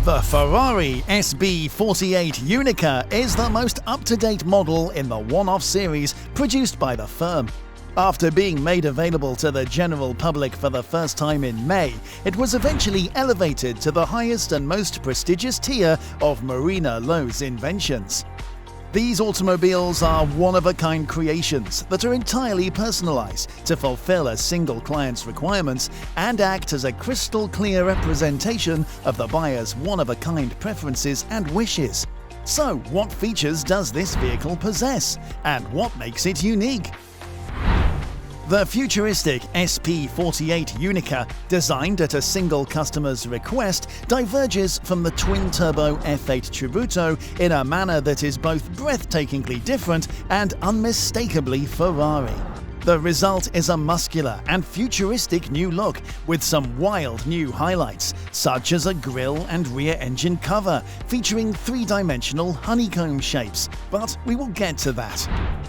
The Ferrari SB48 Unica is the most up-to-date model in the One Off series produced by the firm. After being made available to the general public for the first time in May, it was eventually elevated to the highest and most prestigious tier of Murena Lowe's inventions. These automobiles are one-of-a-kind creations that are entirely personalized to fulfill a single client's requirements and act as a crystal-clear representation of the buyer's one-of-a-kind preferences and wishes. So, what features does this vehicle possess, and what makes it unique? The futuristic SP48 Unica, designed at a single customer's request, diverges from the twin-turbo F8 TRIBUTO in a manner that is both breathtakingly different and unmistakably Ferrari. The result is a muscular and futuristic new look with some wild new highlights, such as a grille and rear engine cover featuring three-dimensional honeycomb shapes, but we will get to that.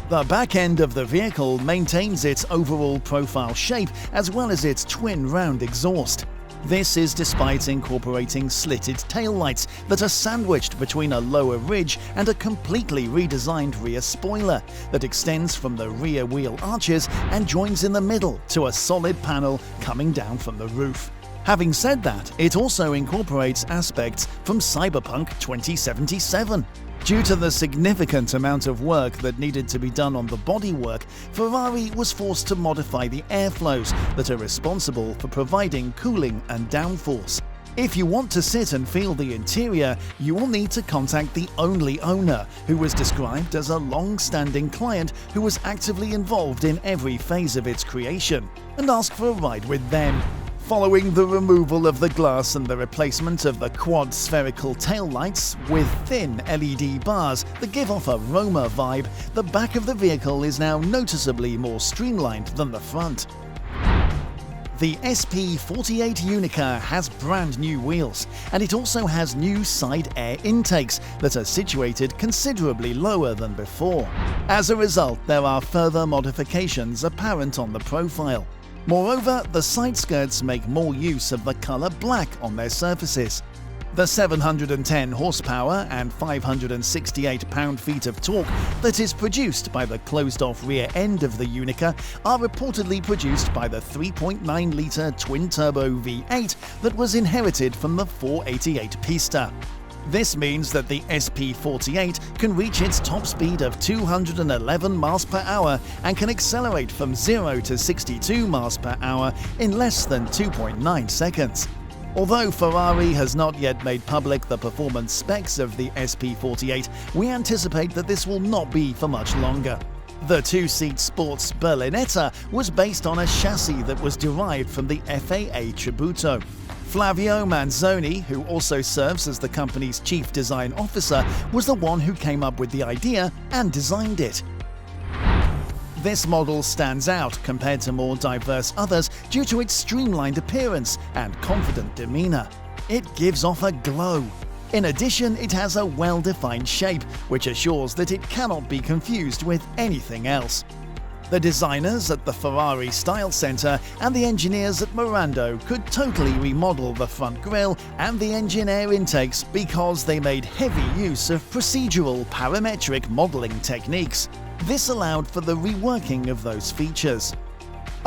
The back end of the vehicle maintains its overall profile shape as well as its twin round exhaust. This is despite incorporating slitted taillights that are sandwiched between a lower ridge and a completely redesigned rear spoiler that extends from the rear wheel arches and joins in the middle to a solid panel coming down from the roof. Having said that, it also incorporates aspects from Cyberpunk 2077. Due to the significant amount of work that needed to be done on the bodywork, Ferrari was forced to modify the airflows that are responsible for providing cooling and downforce. If you want to sit and feel the interior, you will need to contact the only owner, who was described as a long-standing client who was actively involved in every phase of its creation, and ask for a ride with them. Following the removal of the glass and the replacement of the quad spherical taillights with thin LED bars that give off a Roma vibe, the back of the vehicle is now noticeably more streamlined than the front. The SP48 Unica has brand new wheels, and it also has new side air intakes that are situated considerably lower than before. As a result, there are further modifications apparent on the profile. Moreover, the side skirts make more use of the color black on their surfaces. The 710 horsepower and 568 pound-feet of torque that is produced by the closed-off rear end of the Unica are reportedly produced by the 3.9-litre twin-turbo V8 that was inherited from the 488 Pista. This means that the SP48 can reach its top speed of 211 miles per hour and can accelerate from 0 to 62 miles per hour in less than 2.9 seconds. Although Ferrari has not yet made public the performance specs of the SP48, we anticipate that this will not be for much longer. The two-seat sports Berlinetta was based on a chassis that was derived from the FAA TRIBUTO. Flavio Manzoni, who also serves as the company's chief design officer, was the one who came up with the idea and designed it. This model stands out compared to more diverse others due to its streamlined appearance and confident demeanor. It gives off a glow. In addition, it has a well-defined shape, which assures that it cannot be confused with anything else. The designers at the Ferrari Style Center and the engineers at Murena could totally remodel the front grille and the engine air intakes because they made heavy use of procedural parametric modeling techniques. This allowed for the reworking of those features.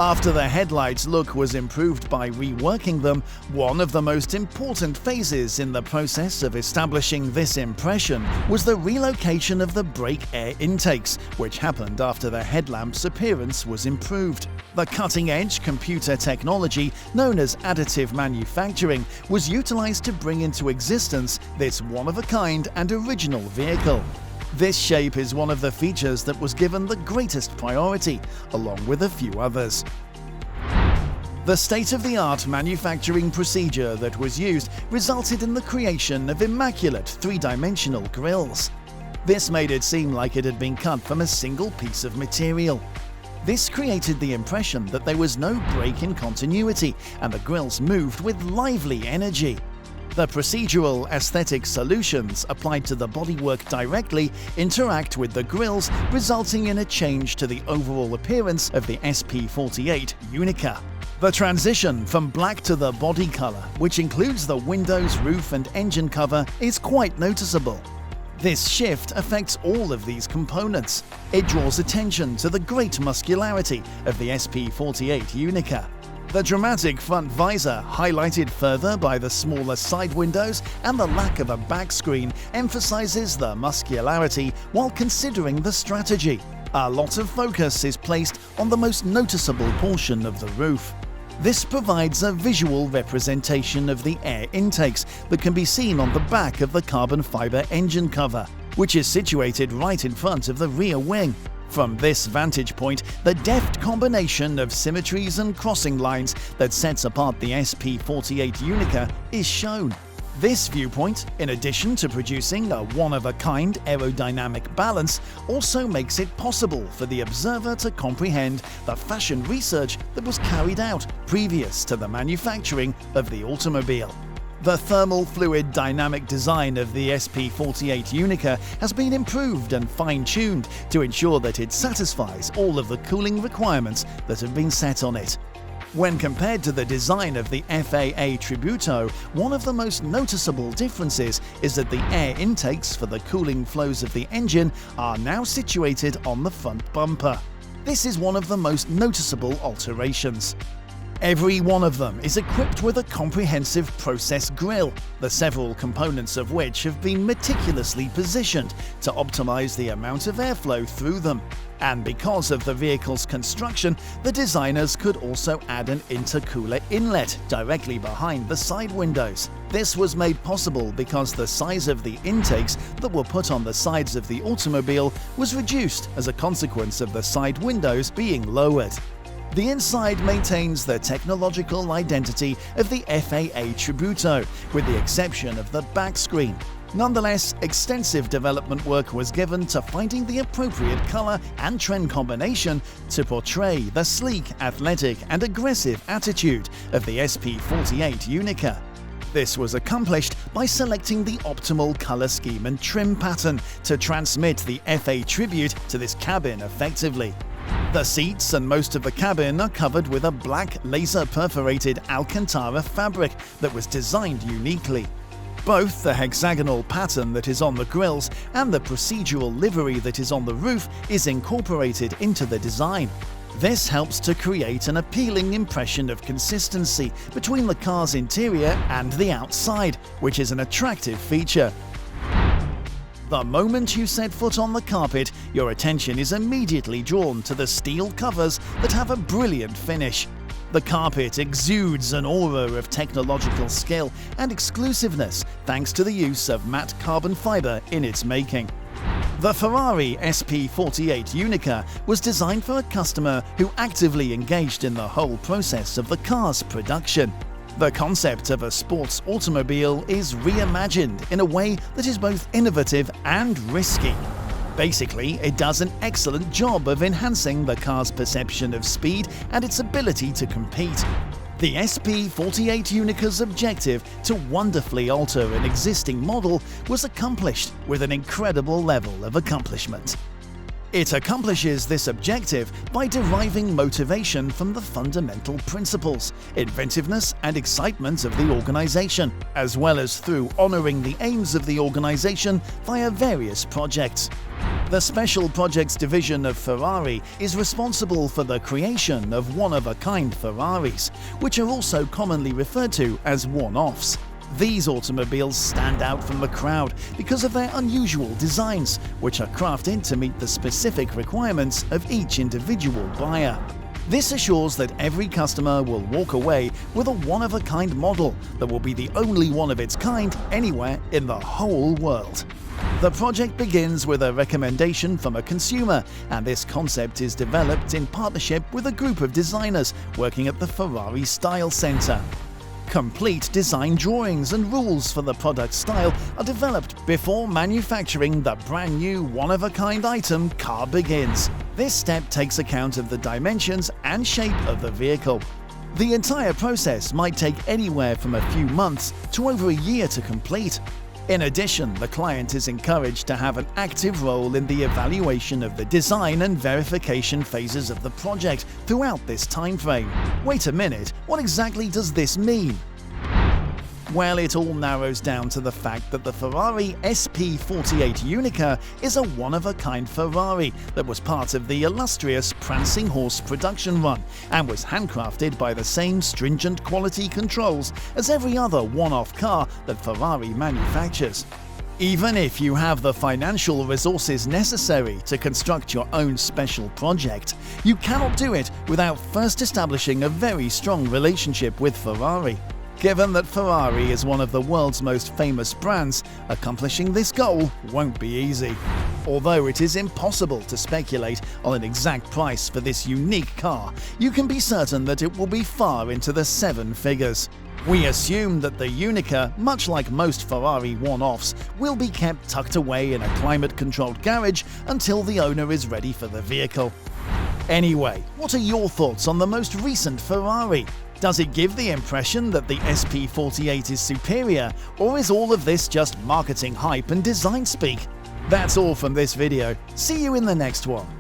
After the headlights' look was improved by reworking them, one of the most important phases in the process of establishing this impression was the relocation of the brake air intakes, which happened after the headlamp's appearance was improved. The cutting-edge computer technology known as additive manufacturing was utilized to bring into existence this one-of-a-kind and original vehicle. This shape is one of the features that was given the greatest priority, along with a few others. The state-of-the-art manufacturing procedure that was used resulted in the creation of immaculate three-dimensional grilles. This made it seem like it had been cut from a single piece of material. This created the impression that there was no break in continuity, and the grilles moved with lively energy. The procedural aesthetic solutions applied to the bodywork directly interact with the grilles, resulting in a change to the overall appearance of the SP48 Unica. The transition from black to the body color, which includes the windows, roof and engine cover, is quite noticeable. This shift affects all of these components. It draws attention to the great muscularity of the SP48 Unica. The dramatic front visor, highlighted further by the smaller side windows and the lack of a back screen, emphasizes the muscularity while considering the strategy. A lot of focus is placed on the most noticeable portion of the roof. This provides a visual representation of the air intakes that can be seen on the back of the carbon fiber engine cover, which is situated right in front of the rear wing. From this vantage point, the deft combination of symmetries and crossing lines that sets apart the SP48 Unica is shown. This viewpoint, in addition to producing a one-of-a-kind aerodynamic balance, also makes it possible for the observer to comprehend the fashion research that was carried out previous to the manufacturing of the automobile. The thermal fluid dynamic design of the SP48 Unica has been improved and fine-tuned to ensure that it satisfies all of the cooling requirements that have been set on it. When compared to the design of the FAA TRIBUTO, one of the most noticeable differences is that the air intakes for the cooling flows of the engine are now situated on the front bumper. This is one of the most noticeable alterations. Every one of them is equipped with a comprehensive process grille, the several components of which have been meticulously positioned to optimize the amount of airflow through them. And because of the vehicle's construction, the designers could also add an intercooler inlet directly behind the side windows. This was made possible because the size of the intakes that were put on the sides of the automobile was reduced as a consequence of the side windows being lowered. The inside maintains the technological identity of the FAA TRIBUTO, with the exception of the back screen. Nonetheless, extensive development work was given to finding the appropriate color and trend combination to portray the sleek, athletic and aggressive attitude of the SP48 Unica. This was accomplished by selecting the optimal color scheme and trim pattern to transmit the FA tribute to this cabin effectively. The seats and most of the cabin are covered with a black laser-perforated Alcantara fabric that was designed uniquely. Both the hexagonal pattern that is on the grills and the procedural livery that is on the roof is incorporated into the design. This helps to create an appealing impression of consistency between the car's interior and the outside, which is an attractive feature. The moment you set foot on the carpet, your attention is immediately drawn to the steel covers that have a brilliant finish. The carpet exudes an aura of technological skill and exclusiveness thanks to the use of matte carbon fiber in its making. The Ferrari SP48 Unica was designed for a customer who actively engaged in the whole process of the car's production. The concept of a sports automobile is reimagined in a way that is both innovative and risky. Basically, it does an excellent job of enhancing the car's perception of speed and its ability to compete. The SP48 Unica's objective to wonderfully alter an existing model was accomplished with an incredible level of accomplishment. It accomplishes this objective by deriving motivation from the fundamental principles, inventiveness and excitement of the organization, as well as through honoring the aims of the organization via various projects. The Special Projects Division of Ferrari is responsible for the creation of one-of-a-kind Ferraris, which are also commonly referred to as one-offs. These automobiles stand out from the crowd because of their unusual designs, which are crafted to meet the specific requirements of each individual buyer. This assures that every customer will walk away with a one-of-a-kind model that will be the only one of its kind anywhere in the whole world. The project begins with a recommendation from a consumer, and this concept is developed in partnership with a group of designers working at the Ferrari Style Center. Complete design drawings and rules for the product style are developed before manufacturing the brand new one-of-a-kind item car begins. This step takes account of the dimensions and shape of the vehicle. The entire process might take anywhere from a few months to over a year to complete. In addition, the client is encouraged to have an active role in the evaluation of the design and verification phases of the project throughout this timeframe. Wait a minute, what exactly does this mean? Well, it all narrows down to the fact that the Ferrari SP48 Unica is a one-of-a-kind Ferrari that was part of the illustrious Prancing Horse production run and was handcrafted by the same stringent quality controls as every other one-off car that Ferrari manufactures. Even if you have the financial resources necessary to construct your own special project, you cannot do it without first establishing a very strong relationship with Ferrari. Given that Ferrari is one of the world's most famous brands, accomplishing this goal won't be easy. Although it is impossible to speculate on an exact price for this unique car, you can be certain that it will be far into the 7 figures. We assume that the Unica, much like most Ferrari one-offs, will be kept tucked away in a climate-controlled garage until the owner is ready for the vehicle. Anyway, what are your thoughts on the most recent Ferrari? Does it give the impression that the SP48 is superior, or is all of this just marketing hype and design speak? That's all from this video. See you in the next one.